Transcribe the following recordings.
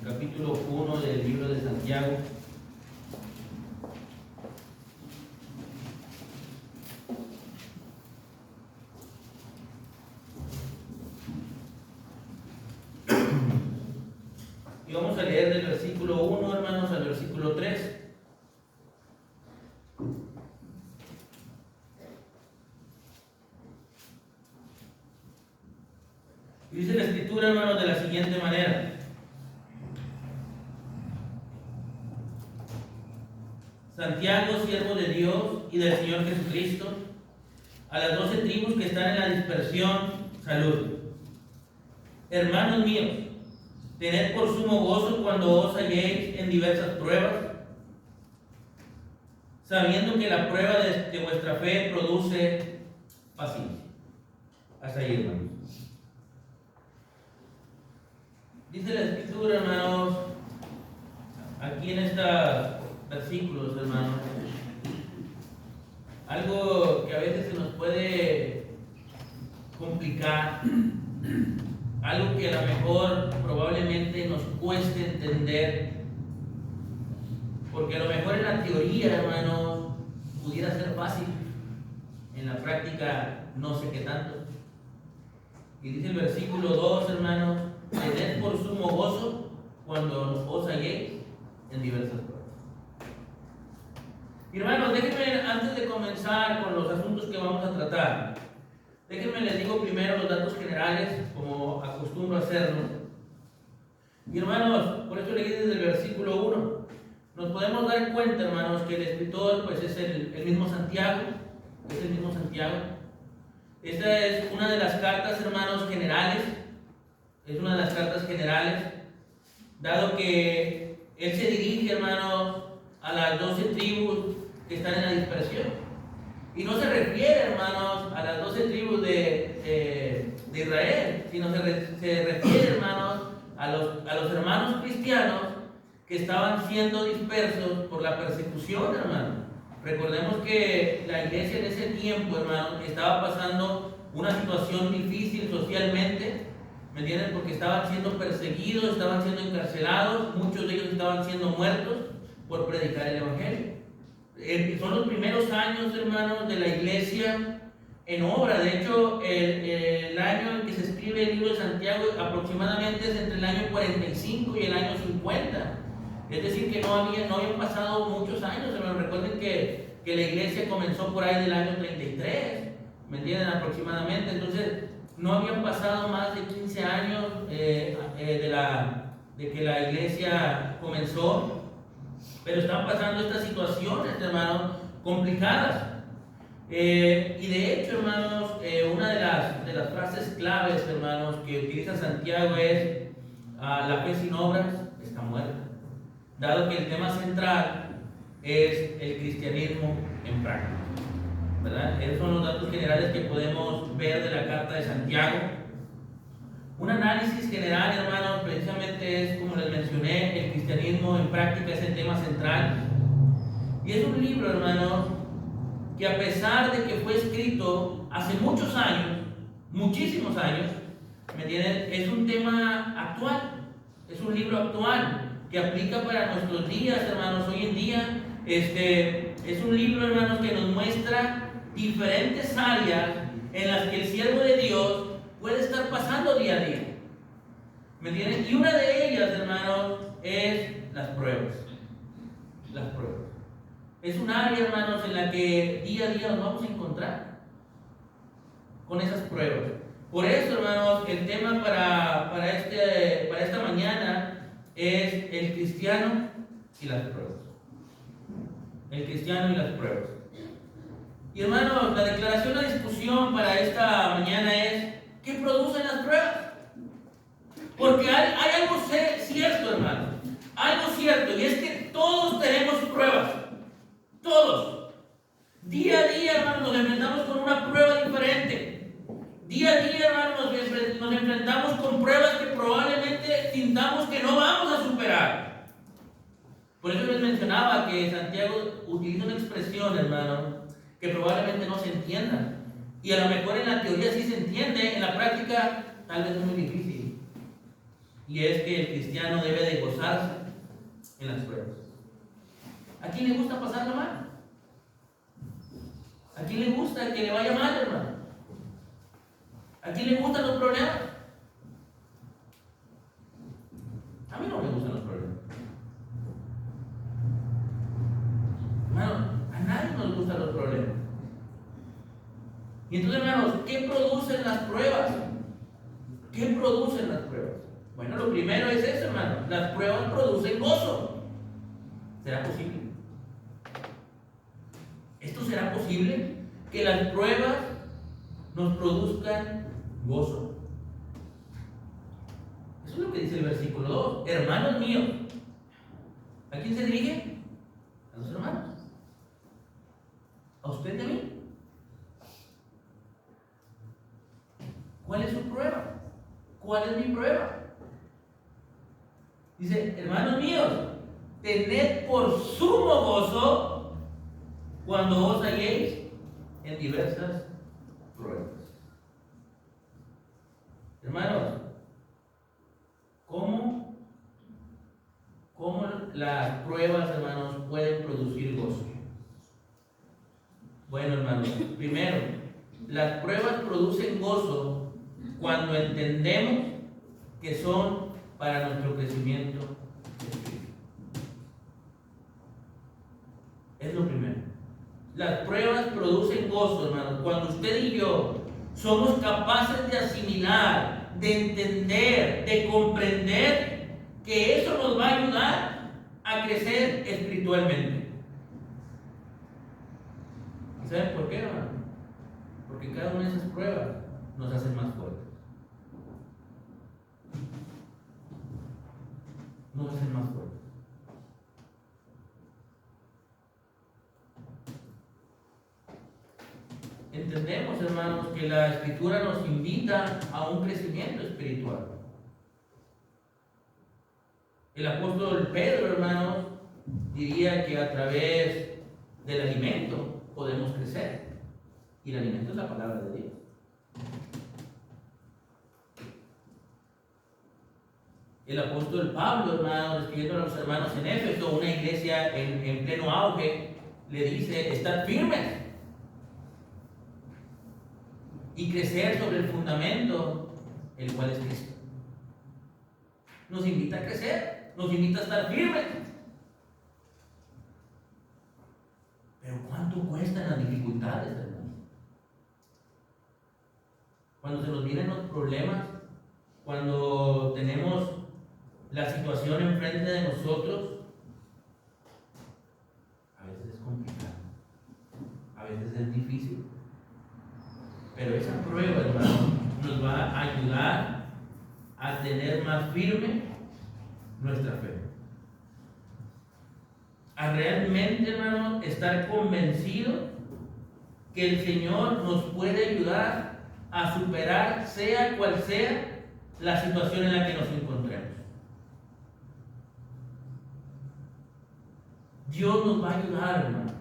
capítulo 1 del libro de Santiago. Y vamos a leer del versículo 1, hermanos, al versículo 3. Dice la escritura, hermanos, de la siguiente manera: Santiago, siervo de Dios y del Señor Jesucristo, a las 12 tribus que están en la dispersión, salud. Hermanos míos, tened por sumo gozo cuando os halléis en diversas pruebas, sabiendo que la prueba de vuestra fe produce paciencia. Hasta ahí, hermanos. Dice la escritura, hermanos, aquí en estos versículos, hermanos, algo que a veces se nos puede complicar, algo que a lo mejor probablemente nos cueste entender, porque a lo mejor en la teoría, hermanos, pudiera ser fácil, en la práctica no sé qué tanto. Y dice el versículo 2, hermanos: tened por sumo gozo cuando os halléis en diversas pruebas. Hermanos, déjenme, antes de comenzar con los asuntos que vamos a tratar, déjenme les digo primero los datos generales, como acostumbro a hacerlo. Y hermanos, por eso leí desde el versículo 1. Nos podemos dar cuenta, hermanos, que el escritor pues es el mismo Santiago. Es el mismo Santiago. Esta es una de las cartas, hermanos, generales. Es una de las cartas generales, dado que él se dirige, hermanos, a las 12 tribus que están en la dispersión. Y no se refiere, hermanos, a las 12 tribus de Israel, sino se refiere, hermanos, a los hermanos cristianos que estaban siendo dispersos por la persecución, hermanos. Recordemos que la iglesia en ese tiempo, hermanos, estaba pasando una situación difícil socialmente. ¿Me entienden? Porque estaban siendo perseguidos, estaban siendo encarcelados, muchos de ellos estaban siendo muertos por predicar el Evangelio. Son los primeros años, hermanos, de la iglesia en obra. De hecho, el año en que se escribe el libro de Santiago aproximadamente es entre el año 45 y el año 50. Es decir, que no habían pasado muchos años. Hermanos, recuerden que la iglesia comenzó por ahí del año 33, ¿me entienden? Aproximadamente. Entonces, no habían pasado más de 15 años de que la iglesia comenzó, pero están pasando estas situaciones, hermanos, complicadas. Y de hecho, hermanos, una de las frases claves, hermanos, que utiliza Santiago es: la fe sin obras está muerta, dado que el tema central es el cristianismo en práctica, ¿verdad? Esos son los datos generales que podemos ver de la carta de Santiago. Un análisis general, hermanos, precisamente es, como les mencioné, el cristianismo en práctica es el tema central. Y es un libro, hermanos, que a pesar de que fue escrito hace muchos años, muchísimos años, ¿me entienden? Es un tema actual, es un libro actual que aplica para nuestros días, hermanos, hoy en día. Es un libro, hermanos, que nos muestra diferentes áreas en las que el siervo de Dios puede estar pasando día a día. ¿Me entienden? Y una de ellas, hermanos, es las pruebas. Las pruebas. Es un área, hermanos, en la que día a día nos vamos a encontrar con esas pruebas. Por eso, hermanos, el tema para esta mañana es el cristiano y las pruebas. El cristiano y las pruebas. Y hermanos, la declaración, la discusión para esta mañana es: ¿qué producen las pruebas? Porque hay algo cierto, hermanos. Algo cierto, y es que todos tenemos pruebas. Todos. Día a día, hermanos, nos enfrentamos con una prueba diferente. Día a día, hermanos, nos enfrentamos con pruebas que probablemente sintamos que no vamos a superar. Por eso les mencionaba que Santiago utiliza una expresión, hermano, que probablemente no se entienda. Y a lo mejor en la teoría sí se entiende, en la práctica tal vez es muy difícil. y es que el cristiano debe de gozarse en las pruebas. ¿A quién le gusta pasarla mal? ¿A quién le gusta que le vaya mal, hermano? ¿A quién le gustan los problemas? A mí no me gustan los problemas. Hermano, a nadie nos gustan los problemas. Y entonces, hermanos, ¿qué producen las pruebas? ¿Qué producen las pruebas? Bueno, lo primero es eso, hermano. Las pruebas producen gozo. ¿Será posible? ¿Esto será posible? Que las pruebas nos produzcan gozo. Eso es lo que dice el versículo 2. Hermanos míos. ¿A quién se dirige? A los hermanos. ¿A usted y a mí? ¿Cuál es su prueba? ¿Cuál es mi prueba? Dice, hermanos míos, tened por sumo gozo cuando os halléis en diversas pruebas. Hermanos, ¿cómo las pruebas, hermanos, pueden producir gozo? Bueno, hermanos, primero, las pruebas producen gozo cuando entendemos que son para nuestro crecimiento espiritual. Es lo primero. Las pruebas producen gozo, hermanos, cuando usted y yo somos capaces de asimilar, de entender, de comprender que eso nos va a ayudar a crecer espiritualmente. ¿Y saben por qué, hermano? Porque cada una de esas pruebas nos hacen más fuertes. Nos hacen más fuertes. Entendemos, hermanos, que la Escritura nos invita a un crecimiento espiritual. El apóstol Pedro, hermanos, diría que a través del alimento podemos crecer. Y el alimento es la palabra de Dios. El apóstol Pablo, hermanos, escribiendo a los hermanos en Éfeso, una iglesia en pleno auge, le dice, estad firmes y crecer sobre el fundamento, el cual es Cristo. Nos invita a crecer, nos invita a estar firmes. Pero ¿cuánto cuestan las dificultades, hermanos? Cuando se nos vienen los problemas, cuando tenemos la situación enfrente de nosotros, a veces es complicado, a veces es difícil. Pero esa prueba, hermano, nos va a ayudar a tener más firme nuestra fe. A realmente, hermano, estar convencido que el Señor nos puede ayudar a superar, sea cual sea la situación en la que nos encontremos. Dios nos va a ayudar, hermano.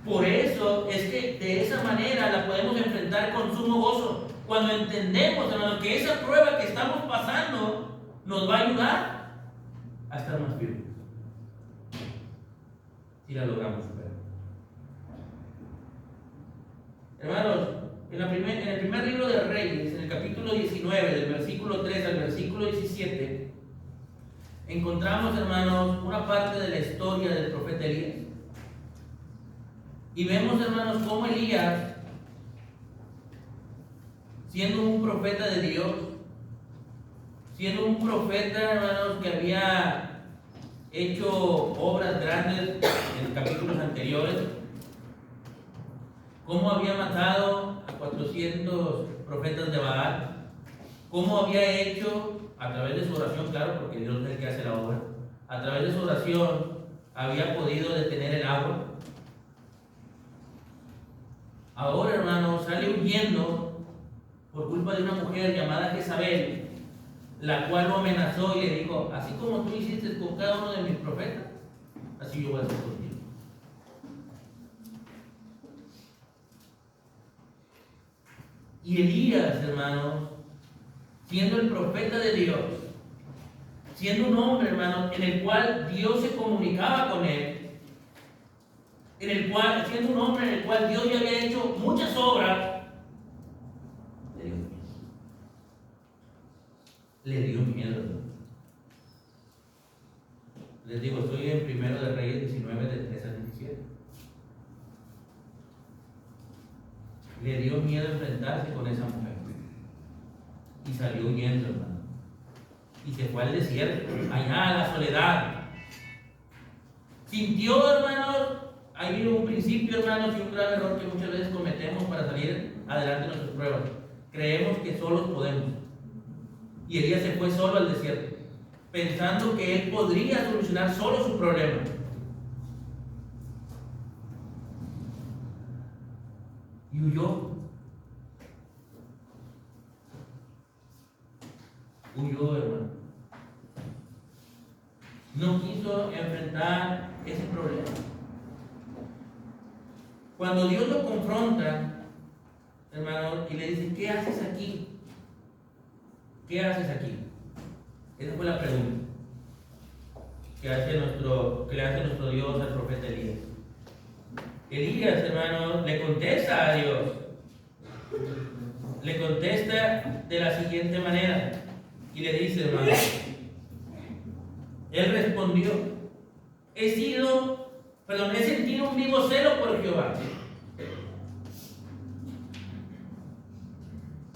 Por eso es que de esa manera la podemos enfrentar con sumo gozo. Cuando entendemos, hermano, que esa prueba que estamos pasando nos va a ayudar a estar más firmes. Si la logramos superar. Hermanos, en el primer libro de Reyes, en el capítulo 19, del versículo 3 al versículo 17, encontramos, hermanos, una parte de la historia del profeta Elías. Y vemos, hermanos, cómo Elías, siendo un profeta de Dios, siendo un profeta, hermanos, que había hecho obras grandes en capítulos anteriores, cómo había matado a 400 profetas de Baal, cómo había hecho, a través de su oración, claro, porque Dios es el que hace la obra, a través de su oración había podido detener el agua. Ahora, hermano, sale huyendo por culpa de una mujer llamada Jezabel, la cual lo amenazó y le dijo, así como tú hiciste con cada uno de mis profetas, así yo voy a hacer contigo. Y Elías, hermanos, siendo el profeta de Dios, siendo un hombre, hermano, en el cual Dios se comunicaba con él, siendo un hombre en el cual Dios ya había hecho muchas obras, le dio miedo, hermano. Les digo, estoy en 1 de Reyes 19, de 3 a 17. Le dio miedo enfrentarse con esa mujer. Y salió huyendo, hermano. Y se fue al desierto, allá a la soledad. Sintió, hermanos, ahí vino un principio, hermanos, y un gran error que muchas veces cometemos para salir adelante en nuestras pruebas. Creemos que solos podemos. Y Elías se fue solo al desierto, pensando que él podría solucionar solo su problema. Y huyó. Huyó, hermano. No quiso enfrentar ese problema. Cuando Dios lo confronta, hermano, y le dice, ¿qué haces aquí? ¿Qué haces aquí? Esa fue la pregunta que le hace nuestro Dios al profeta Elías. Elías, hermano, le contesta a Dios. Le contesta de la siguiente manera. Y le dice, hermano, él respondió, he sentido un vivo celo por Jehová,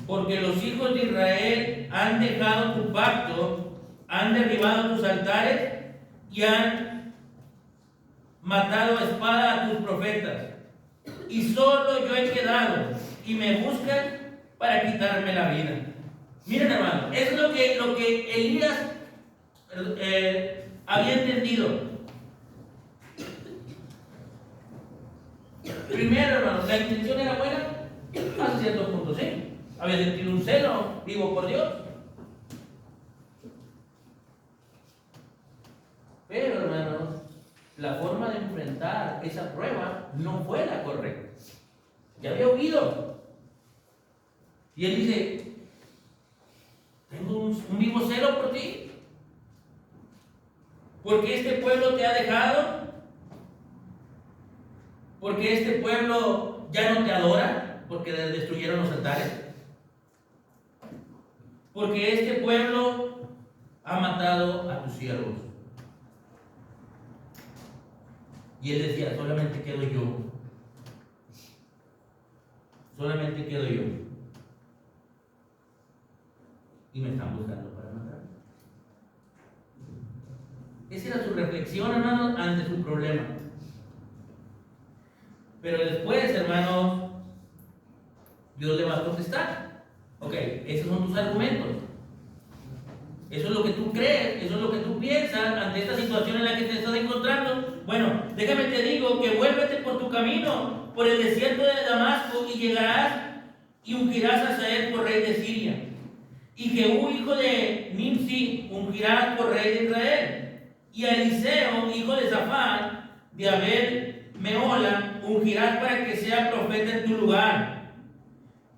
porque los hijos de Israel han dejado tu pacto, han derribado tus altares y han matado a espada a tus profetas, y solo yo he quedado, y me buscan para quitarme la vida. Miren, hermano, es lo que Elías había entendido. Primero, hermano, la intención era buena hasta cierto punto, ¿sí? Había sentido un celo vivo por Dios. Pero, hermanos, la forma de enfrentar esa prueba no fue la correcta. Ya había huido. Y él dice, tengo un vivo celo por ti, porque este pueblo te ha dejado, porque este pueblo ya no te adora, porque destruyeron los altares, porque este pueblo ha matado a tus siervos. Y él decía, solamente quedo yo. Solamente quedo yo. Y me están buscando para matar. Esa era su reflexión, hermanos, ante su problema. Pero después, hermanos, Dios le va a contestar. Ok, esos son tus argumentos. Eso es lo que tú crees, eso es lo que tú piensas ante esta situación en la que te estás encontrando. Bueno, déjame te digo que vuélvete por tu camino, por el desierto de Damasco, y llegarás y ungirás a Hazael por rey de Siria. Y Jehú, hijo de Nimsi, ungirás por rey de Israel. Y a Eliseo, hijo de Safán, de Abel Mehola, ungirás para que sea profeta en tu lugar.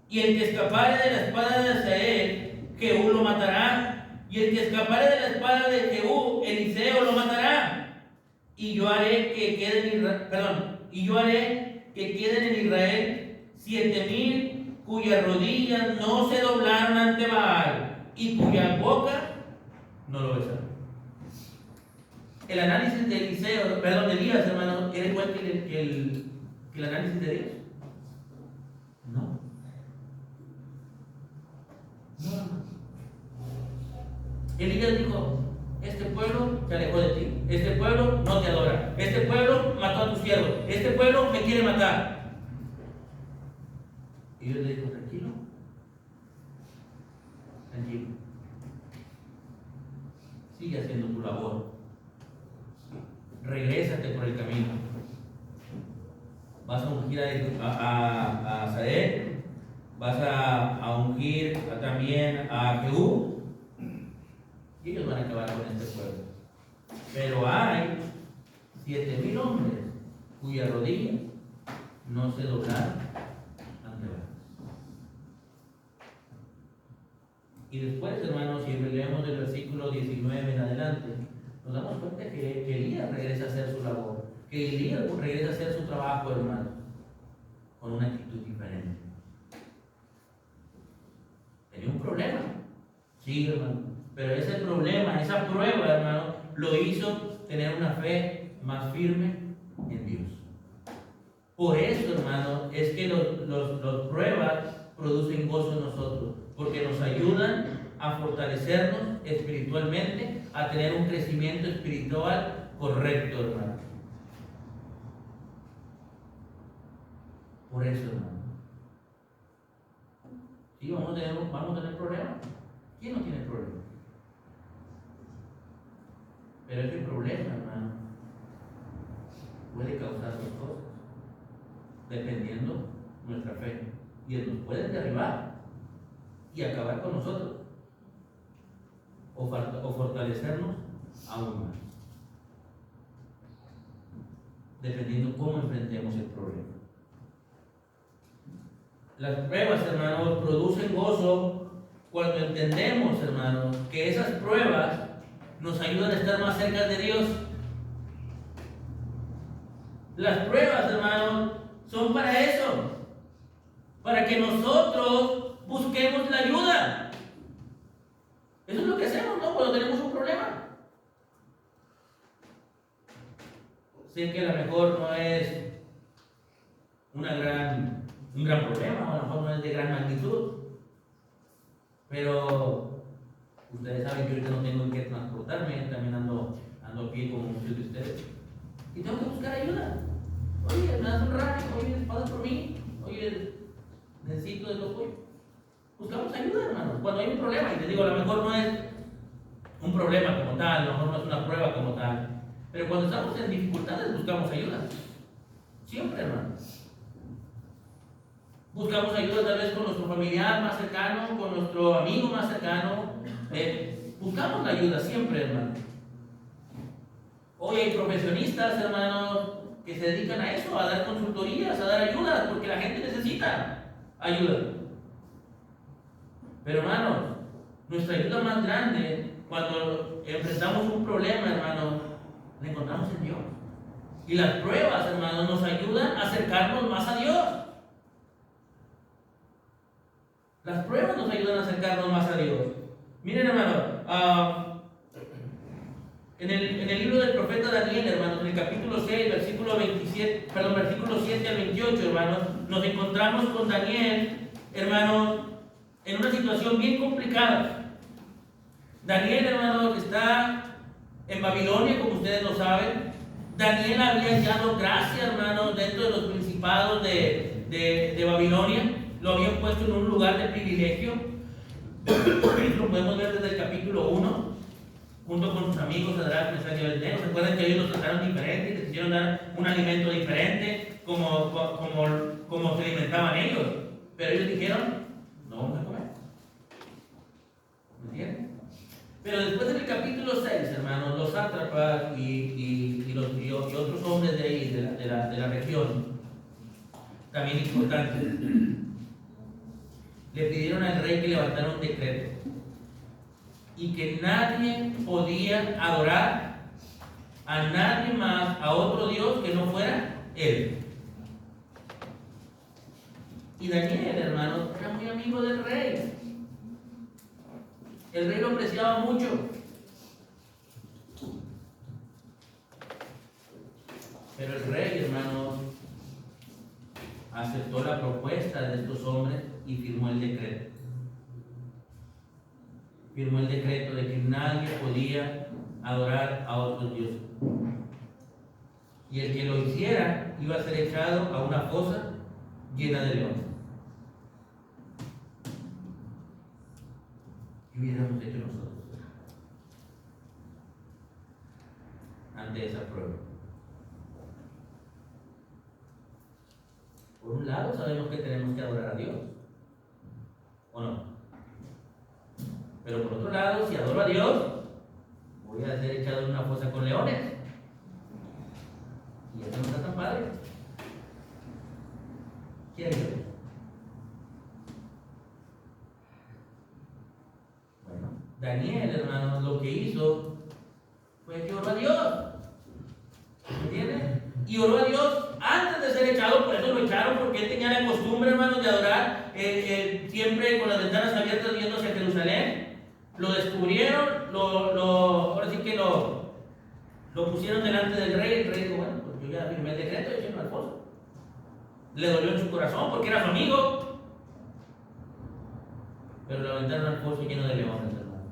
Y el que escapare de la espada de Hazael, Jehú lo matará. Y el que escapare de la espada de Jehú, Eliseo lo matará. Y yo haré que queden en Israel 7,000 cuyas rodillas no se doblaron ante Baal y cuya boca no lo besaron. El análisis de Elías, hermano, ¿era igual que el análisis de Dios? No. No. Elías dijo, este pueblo se alejó de ti, este pueblo no te adora, este pueblo mató a tus siervos, este pueblo me quiere matar. Y Dios le dijo, tranquilo, sigue haciendo tu labor, regrésate por el camino, vas a ungir a Hazael, vas a ungir también a Jehú, y ellos van a acabar con este pueblo. Pero hay 7,000 hombres cuya rodilla no se doblaron ante Baal. Y después, hermanos, si leemos del versículo 19 en adelante, nos damos cuenta que Elías regresa a hacer su labor, que Elías regresa a hacer su trabajo, hermano, con una actitud diferente. Tenía un problema, sí, hermano, pero ese problema, esa prueba, hermano, lo hizo tener una fe más firme en Dios. Por eso, hermano, es que los pruebas producen gozo en nosotros, porque nos ayudan a fortalecernos espiritualmente, a tener un crecimiento espiritual correcto, hermano. Por eso, hermano. Sí, vamos a tener problemas. ¿Quién no tiene problemas? Pero ese problema, hermano, puede causar dos cosas, dependiendo nuestra fe. Y Él nos puede derribar y acabar con nosotros, o fortalecernos aún más, dependiendo cómo enfrentemos el problema. Las pruebas, hermanos, producen gozo cuando entendemos, hermanos, que esas pruebas nos ayudan a estar más cerca de Dios. Las pruebas, hermanos, son para eso, para que nosotros busquemos la ayuda. Eso es lo que hacemos, ¿no? Cuando tenemos un problema. Sé que a lo mejor no es un gran problema, a lo mejor no es de gran magnitud, pero ustedes saben que ahorita no tengo que transportarme, también ando a pie como muchos de ustedes, y tengo que buscar ayuda. Oye, me das un rato, oye, pasas por mí, oye, necesito de tu apoyo. Buscamos ayuda, hermanos, cuando hay un problema. Y te digo, a lo mejor no es un problema como tal, a lo mejor no es una prueba como tal, pero cuando estamos en dificultades buscamos ayuda. Siempre, hermanos. Buscamos ayuda tal vez con nuestro familiar más cercano, con nuestro amigo más cercano. Buscamos la ayuda siempre, hermano. Hoy hay profesionistas, hermanos, que se dedican a eso, a dar consultorías, a dar ayudas, porque la gente necesita ayuda. Pero, hermanos, nuestra ayuda más grande, cuando enfrentamos un problema, hermanos, la encontramos en Dios. Y las pruebas, hermanos, nos ayudan a acercarnos más a Dios. Las pruebas nos ayudan a acercarnos más a Dios. Miren, hermano, en el libro del profeta Daniel, hermanos, en el capítulo 6, versículo 7 al 28, hermanos, nos encontramos con Daniel, hermanos, en una situación bien complicada. Daniel, hermanos, está en Babilonia, como ustedes lo saben. Daniel había hallado gracia, hermanos, dentro de los principados de Babilonia. Lo habían puesto en un lugar de privilegio. Lo podemos ver desde el capítulo 1, junto con sus amigos Sadrach, Mesach y Abednego. ¿Se acuerdan que ellos los trataron diferente y les quisieron dar un alimento diferente, como se alimentaban ellos? Pero ellos dijeron, no vamos a comer. ¿Me entienden? Pero después en el capítulo 6, hermanos, los sátrapas y otros hombres de ahí, de la región, también importantes, le pidieron al rey que levantara un decreto y que nadie podía adorar a nadie más, a otro Dios que no fuera él. Y Daniel, hermano, era muy amigo del rey. El rey lo apreciaba mucho. Pero el rey, hermano, aceptó la propuesta de estos hombres y firmó el decreto. Firmó el decreto de que nadie podía adorar a otros dioses. Y el que lo hiciera iba a ser echado a una fosa llena de leones. ¿Qué hubiéramos hecho nosotros ante esa prueba? Por un lado, sabemos que tenemos que adorar a Dios, ¿o no? Pero por otro lado, si adoro a Dios, voy a ser echado en una fosa con leones. Y eso no está tan padre. ¿Qué haría? que hizo fue que oró a Dios. ¿Me entiendes? Y oró a Dios antes de ser echado, por eso lo echaron, porque él tenía la costumbre, hermanos, de adorar siempre con las ventanas abiertas viendo hacia Jerusalén. Lo descubrieron, ahora sí que lo pusieron delante del rey. El rey dijo, bueno, pues yo ya firmé el decreto y eché al foso. Le dolió en su corazón porque era su amigo. Pero lo aventaron al foso lleno de leones, hermano.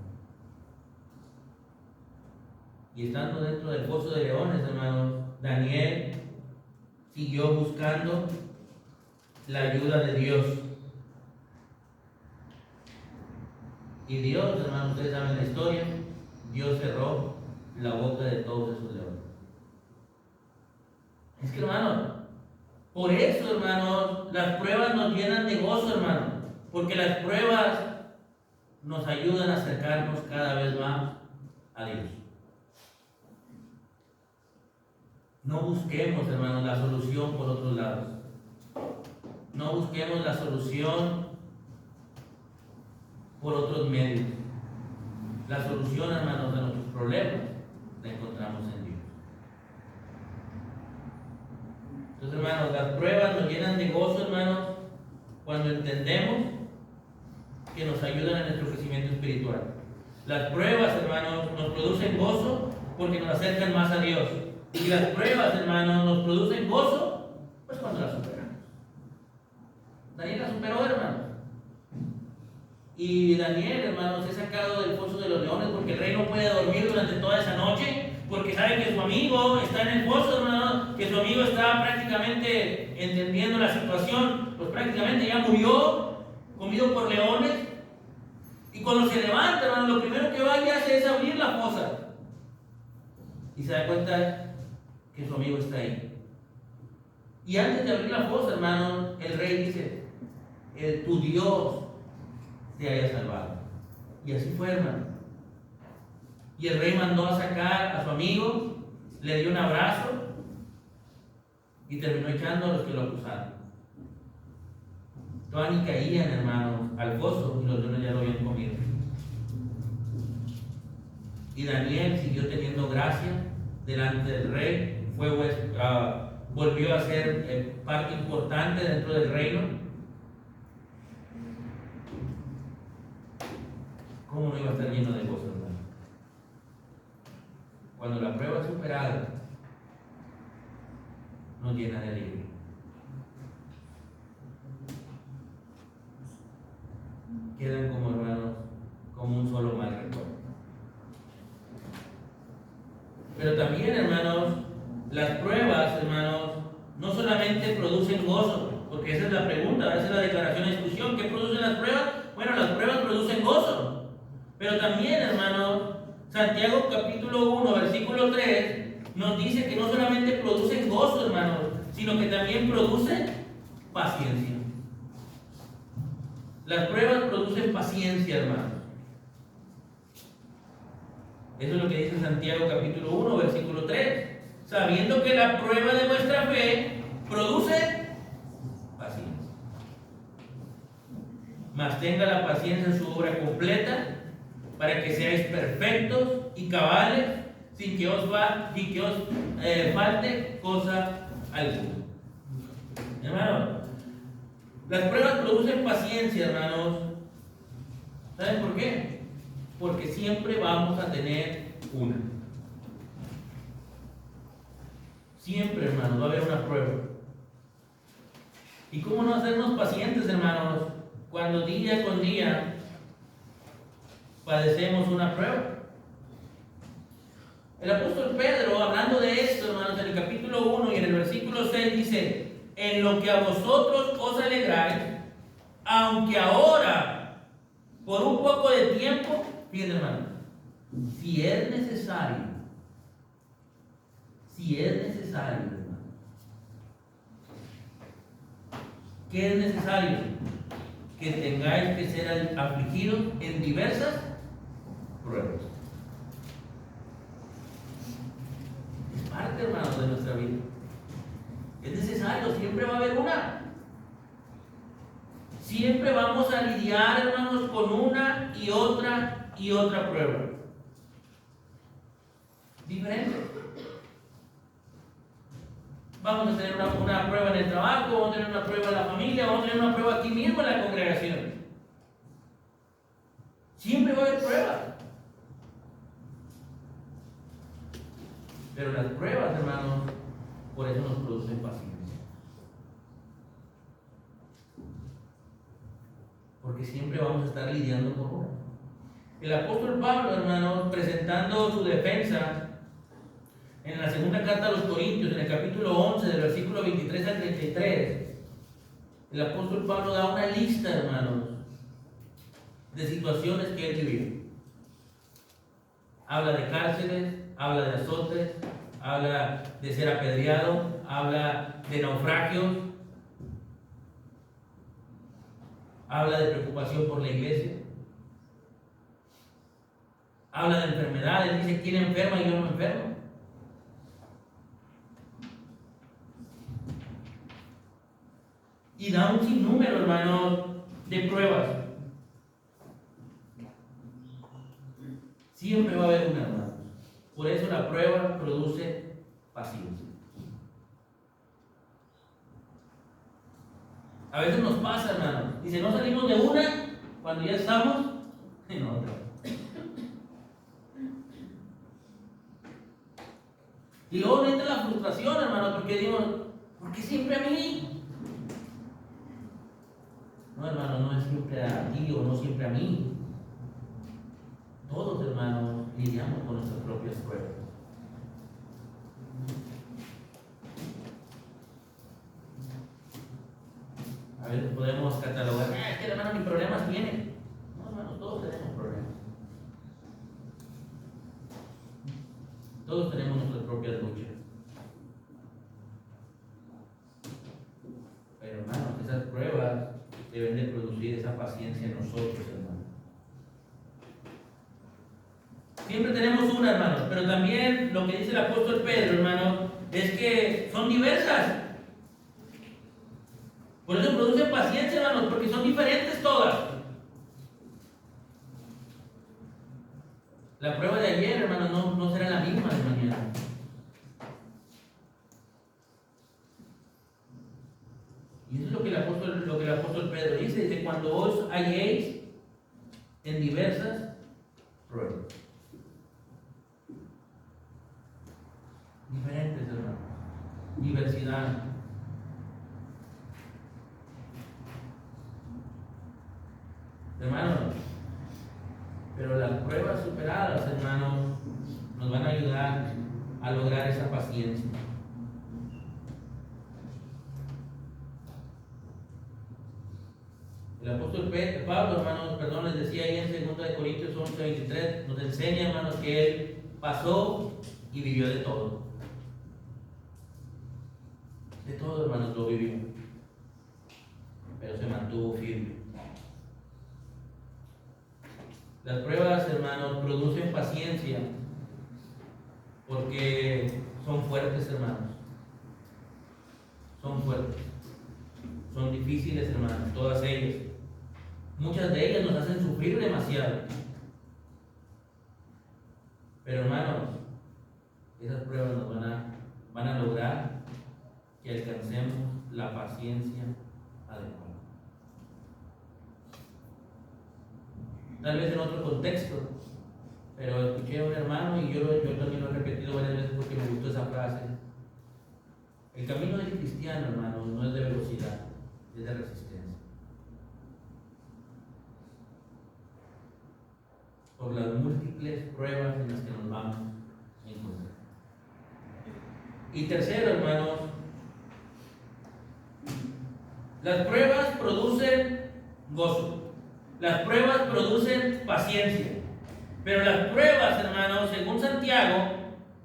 Y estando dentro del foso de leones, hermanos, Daniel siguió buscando la ayuda de Dios. Y Dios, hermanos, ustedes saben la historia, Dios cerró la boca de todos esos leones. Es que, hermanos, por eso, hermanos, las pruebas nos llenan de gozo, hermanos, porque las pruebas nos ayudan a acercarnos cada vez más a Dios. No busquemos, hermanos, la solución por otros lados. No busquemos la solución por otros medios. La solución, hermanos, a nuestros problemas la encontramos en Dios. Entonces, hermanos, las pruebas nos llenan de gozo, hermanos, cuando entendemos que nos ayudan en nuestro crecimiento espiritual. Las pruebas, hermanos, nos producen gozo porque nos acercan más a Dios. Y las pruebas, hermanos, nos producen gozo, pues cuando las superamos. Daniel la superó, hermanos. Y Daniel, hermanos, es sacado del foso de los leones porque el rey no puede dormir durante toda esa noche, porque sabe que su amigo está en el foso, hermanos, que su amigo está prácticamente entendiendo la situación, pues prácticamente ya murió, comido por leones. Y cuando se levanta, hermanos, lo primero que va y hace es abrir la fosa. Y se da cuenta que su amigo está ahí. Y antes de abrir la fosa, hermanos, el rey dice, tu Dios te haya salvado. Y así fue, hermano. Y el rey mandó a sacar a su amigo, le dio un abrazo y terminó echando a los que lo acusaron. Todavía ni caían, hermanos, al foso y los leones ya lo habían comido. Y Daniel siguió teniendo gracia delante del rey, volvió a ser parte importante dentro del reino. ¿Cómo no iba a estar lleno de gozo, hermano? Cuando la prueba es superada, nos llena de alegría. Quedan como, hermanos, como un solo mal recuerdo. Pero también, hermanos, las pruebas, hermanos, no solamente producen gozo, porque esa es la pregunta, esa es la declaración de discusión. ¿Qué producen las pruebas? Bueno, las pruebas producen gozo. Pero también, hermanos, Santiago capítulo 1, versículo 3, nos dice que no solamente producen gozo, hermanos, sino que también producen paciencia. Las pruebas producen paciencia, hermanos. Eso es lo que dice Santiago capítulo 1, versículo 3. Sabiendo que la prueba de vuestra fe produce paciencia. Mas tenga la paciencia su obra completa, para que seáis perfectos y cabales, sin que os falte cosa alguna. Hermanos, las pruebas producen paciencia, hermanos. ¿Saben por qué? Porque siempre vamos a tener una. Siempre, hermanos, va a haber una prueba. ¿Y cómo no hacernos pacientes, hermanos, cuando día con día padecemos una prueba? El apóstol Pedro, hablando de esto, hermanos, en el capítulo 1 y en el versículo 6 dice: en lo que a vosotros os alegráis, aunque ahora, por un poco de tiempo, fíjense, hermanos, si es necesario, hermano, ¿qué es necesario? Que tengáis que ser afligidos en diversas pruebas. Es parte, hermanos, de nuestra vida. Es necesario, siempre va a haber una. Siempre vamos a lidiar, hermanos, con una y otra prueba. diferentes. Vamos a tener una prueba en el trabajo, vamos a tener una prueba en la familia, vamos a tener una prueba aquí mismo en la congregación. Siempre va a haber pruebas. Pero las pruebas, hermanos, por eso nos producen paciencia. Porque siempre vamos a estar lidiando con una. El apóstol Pablo, hermanos, presentando su defensa en la segunda carta a los Corintios, en el capítulo 11, del versículo 23 al 33, el apóstol Pablo da una lista, hermanos, de situaciones que él vivió. Habla de cárceles, habla de azotes, habla de ser apedreado, habla de naufragios, habla de preocupación por la iglesia, habla de enfermedades, dice: ¿quién enferma y yo no me enfermo? Y da un sinnúmero, hermanos, de pruebas. Siempre va a haber una, hermanos. Por eso la prueba produce paciencia. A veces nos pasa, hermanos. Dice: no salimos de una cuando ya estamos en otra. Y luego entra la frustración, hermanos, porque digo: ¿por qué siempre a mí? No, hermano, no es siempre a ti o no siempre a mí. Todos, hermanos, lidiamos con nuestras propias pruebas. A veces podemos catalogar: es que, hermano, ni problemas tiene. No, hermanos, todos tenemos problemas. Todos tenemos nuestras propias luchas. Pero, hermanos, esas pruebas deben de producir esa paciencia en nosotros, hermanos. Siempre tenemos una, hermanos, pero también lo que dice el apóstol Pedro, hermanos, es que son diversas. Por eso producen paciencia, hermanos, porque son diferentes todas. La prueba de ayer, hermanos, no será la misma de mañana. Y eso es lo que el apóstol Pedro dice: cuando os halléis en diversas pruebas. Diferentes, hermanos. Diversidad. Hermanos, pero las pruebas superadas, hermanos, nos van a ayudar a lograr esa paciencia. El apóstol Pablo, hermanos, les decía ahí en 2 Corintios 11, 23, nos enseña, hermanos, que él pasó y vivió de todo. De todo, hermanos, lo vivió. Pero se mantuvo firme. Las pruebas, hermanos, producen paciencia porque son fuertes, hermanos. Son fuertes. Son difíciles, hermanos, todas ellas. Muchas de ellas nos hacen sufrir demasiado. Pero, hermanos, esas pruebas nos van a lograr que alcancemos la paciencia adecuada. Tal vez en otro contexto, pero escuché a un hermano y yo también lo he repetido varias veces porque me gustó esa frase. El camino del cristiano, hermanos, no es de velocidad, es de resistencia. Por las múltiples pruebas en las que nos vamos a encontrar. Y tercero, hermanos, las pruebas producen gozo. Las pruebas producen paciencia. Pero las pruebas, hermanos, según Santiago,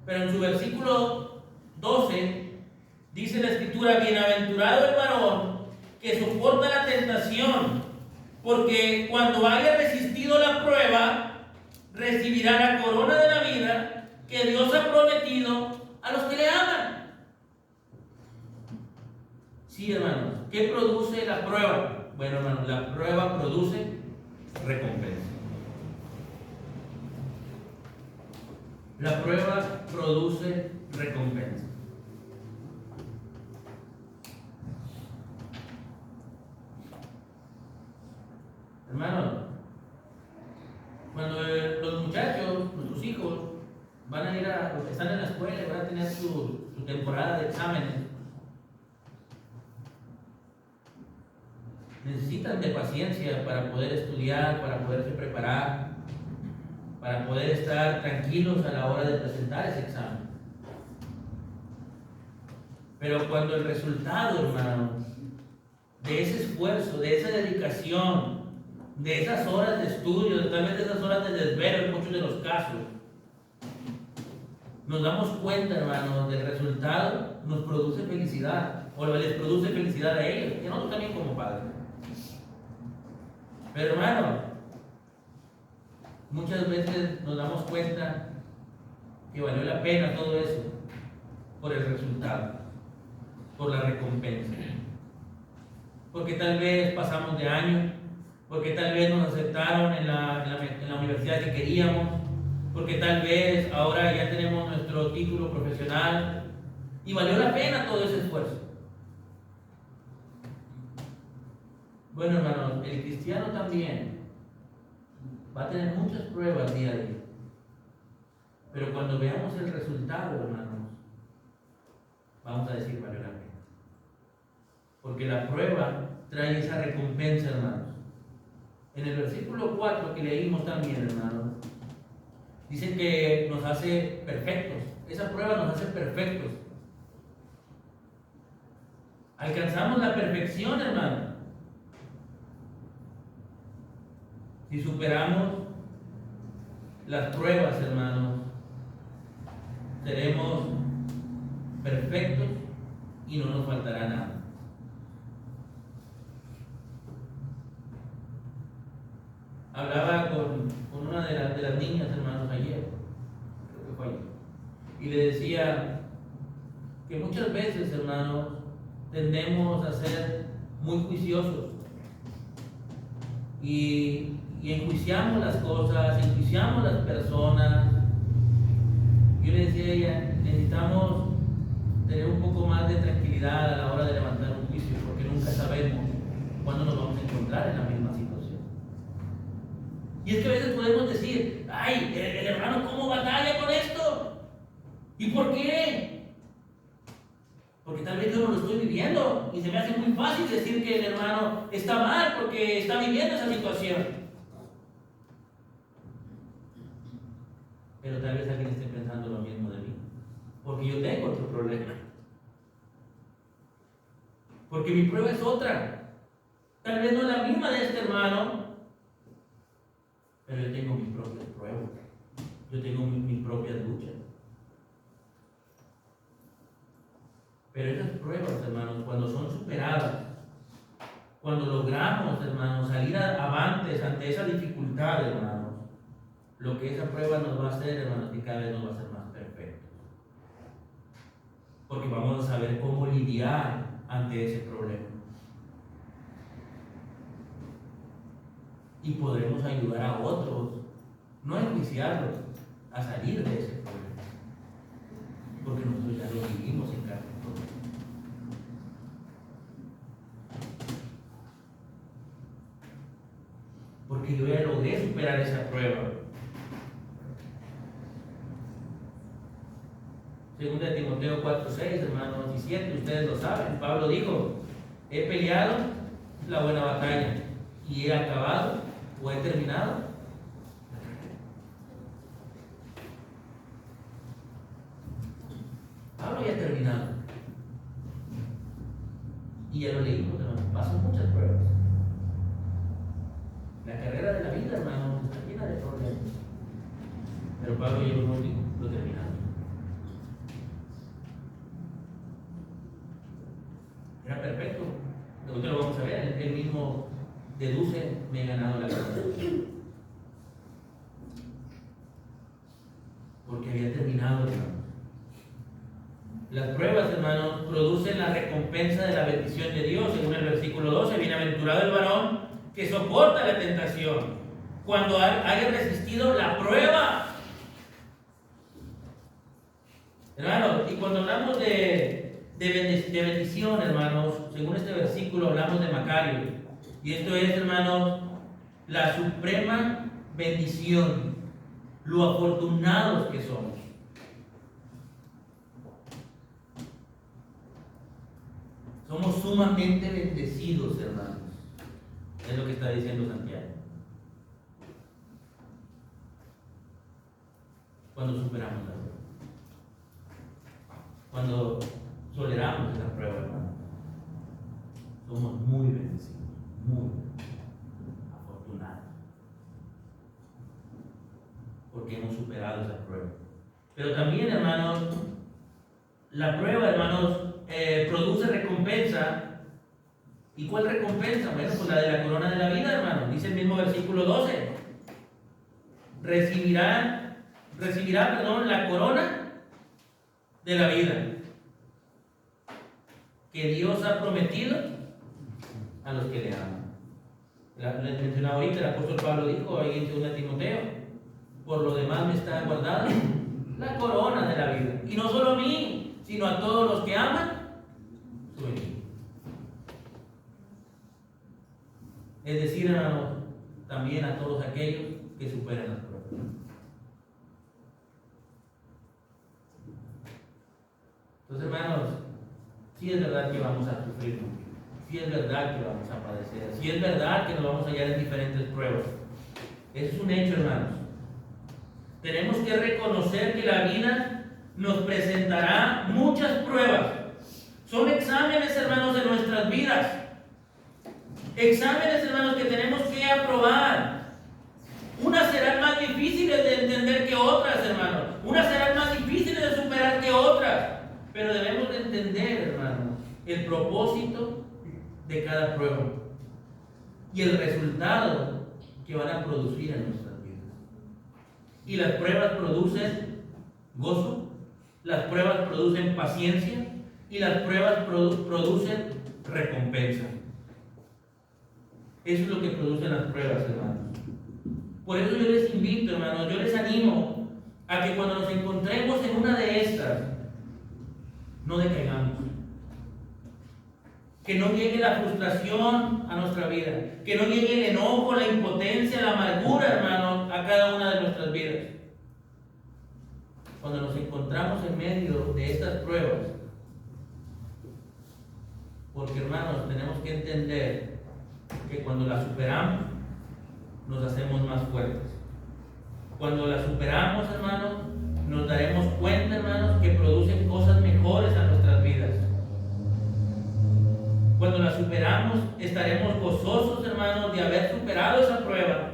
pero en su versículo 12, dice la Escritura: bienaventurado el varón que soporta la tentación, porque cuando haya resistido la prueba, recibirá la corona de la vida que Dios ha prometido a los que le aman. Sí, hermanos, ¿qué produce la prueba? Bueno, hermanos, la prueba produce recompensa. La prueba produce recompensa. Hermanos, cuando los muchachos, nuestros hijos, van a ir están en la escuela y van a tener su temporada de exámenes, necesitan de paciencia para poder estudiar, para poderse preparar, para poder estar tranquilos a la hora de presentar ese examen. Pero cuando el resultado, hermano, de ese esfuerzo, de esa dedicación, de esas horas de estudio, tal vez de esas horas de desvelo en muchos de los casos, nos damos cuenta, hermano, del resultado, nos produce felicidad, o les produce felicidad a ellos, y a nosotros también como padres. Pero, hermano, muchas veces nos damos cuenta que valió la pena todo eso por el resultado, por la recompensa. Porque tal vez pasamos de año, porque tal vez nos aceptaron en la universidad que queríamos, porque tal vez ahora ya tenemos nuestro título profesional y valió la pena todo ese esfuerzo. Bueno, hermanos, el cristiano también va a tener muchas pruebas día a día, pero cuando veamos el resultado, hermanos, vamos a decir valió la pena, porque la prueba trae esa recompensa, hermanos. En el versículo 4 que leímos también, hermanos, dice que nos hace perfectos. Esa prueba nos hace perfectos. Alcanzamos la perfección, hermano, si superamos las pruebas, hermanos. Seremos perfectos y no nos faltará nada. Hablaba con una de las niñas, hermanos, ayer, creo que fue ayer, y le decía que muchas veces, hermanos, tendemos a ser muy juiciosos y enjuiciamos las cosas, enjuiciamos las personas. Yo le decía a ella, necesitamos tener un poco más de tranquilidad a la hora de levantar un juicio, porque nunca sabemos cuándo nos vamos a encontrar en la misma situación. Y es que a veces podemos decir, ay, el hermano cómo batalla con esto. ¿Y por qué? Porque tal vez yo no lo estoy viviendo y se me hace muy fácil decir que el hermano está mal porque está viviendo esa situación. Pero tal vez alguien esté pensando lo mismo de mí, porque yo tengo otro problema. Porque mi prueba es otra. Tal vez no es la misma de este hermano, pero yo tengo mis propias pruebas. Yo tengo mis propias luchas. Pero esas pruebas, hermanos, cuando son superadas, cuando logramos, hermanos, salir avantes ante esa dificultad, hermanos, lo que esa prueba nos va a hacer, hermanos, que cada vez nos va a hacer más perfectos. Porque vamos a saber cómo lidiar ante ese problema. Y podremos ayudar a otros, no a enjuiciarlos, a salir de ese problema. Porque nosotros ya lo vivimos en carne propia. Porque yo ya logré superar esa prueba. Segunda de Timoteo 4:6, hermanos, y 7, ustedes lo saben. Pablo dijo, he peleado la buena batalla y he acabado o he terminado. Pablo ya ha terminado. Y ya lo leímos, hermanos. Pasan muchas pruebas. La carrera de la vida, hermanos, está llena de problemas. Pero Pablo ya lo terminaron. Era perfecto. Nosotros lo vamos a ver. Él mismo deduce, me he ganado la carrera. Porque había terminado, hermanos. Las pruebas, hermanos, producen la recompensa de la bendición de Dios. Según el versículo 12, bienaventurado el varón que soporta la tentación, cuando haya resistido la prueba. Hermanos, y cuando hablamos de bendición, hermanos, según este versículo hablamos de Macario. Y esto es, hermanos, la suprema bendición, lo afortunados que somos. Somos sumamente bendecidos, hermanos. Es lo que está diciendo Santiago. Cuando superamos la prueba. Cuando toleramos esa prueba, hermanos. Somos muy bendecidos, muy afortunados. Porque hemos superado esa prueba. Pero también, hermanos, la prueba, hermanos, produce recompensa. ¿Y cuál recompensa? Bueno, pues la de la corona de la vida, hermanos. Dice el mismo versículo 12. Recibirá, la corona de la vida que Dios ha prometido a los que le aman. Les mencionaba ahorita, el apóstol Pablo dijo ahí en 2 Timoteo: por lo demás me está guardada la corona de la vida. Y no solo a mí, sino a todos los que aman su venida. Es decir, hermanos, también a todos aquellos que superan las pruebas. Entonces, hermanos, sí es verdad que vamos a sufrir mucho, sí es verdad que vamos a padecer, sí es verdad que nos vamos a hallar en diferentes pruebas. Eso es un hecho, hermanos. Tenemos que reconocer que la vida nos presentará muchas pruebas. Son exámenes, hermanos, de nuestras vidas. Exámenes, hermanos, que tenemos que aprobar. Unas serán más difíciles de entender que otras, hermanos. Unas serán más difíciles de superar que otras. Pero debemos de entender, hermanos, el propósito de cada prueba y el resultado que van a producir en nuestras vidas. Y las pruebas producen gozo, las pruebas producen paciencia y las pruebas producen recompensa. Eso es lo que producen las pruebas, hermanos. Por eso yo les invito, hermanos, yo les animo a que cuando nos encontremos en una de estas, no decaigamos. Que no llegue la frustración a nuestra vida, que no llegue el enojo, la impotencia, la amargura, hermanos, a cada una de nuestras vidas. Cuando nos encontramos en medio de estas pruebas, porque, hermanos, tenemos que entender que cuando las superamos, nos hacemos más fuertes. Cuando las superamos, hermanos, nos daremos cuenta, hermanos, que producen cosas mejores a nuestras vidas. Cuando las superamos, estaremos gozosos, hermanos, de haber superado esa prueba.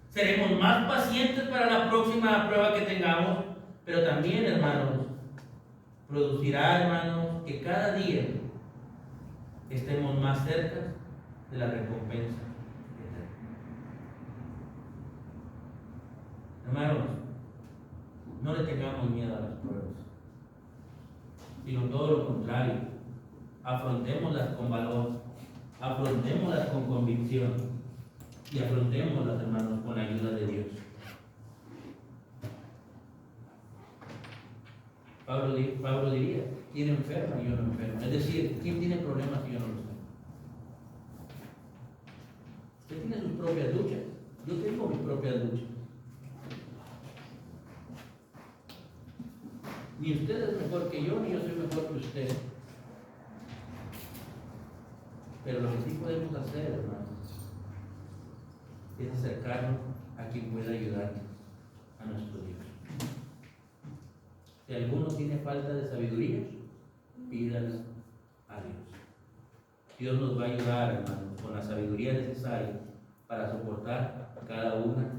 Seremos más pacientes para la próxima prueba que tengamos, pero también, hermanos, producirá, hermanos, que cada día estemos más cerca de la recompensa eterna. Hermanos, no le tengamos miedo a las pruebas, sino todo lo contrario. Afrontémoslas con valor, afrontémoslas con convicción y afrontémoslas, hermanos, con la ayuda de Dios. Pablo diría: ¿quién enferma y yo no enfermo? Es decir, ¿quién tiene problemas y yo no los tengo? Usted tiene sus propias luchas, yo tengo mis propias luchas. Ni usted es mejor que yo, ni yo soy mejor que usted. Pero lo que sí podemos hacer, hermanos, es acercarnos a quien pueda ayudarnos, a nuestro Dios. Si alguno tiene falta de sabiduría, pídala a Dios. Dios nos va a ayudar, hermanos, con la sabiduría necesaria para soportar cada una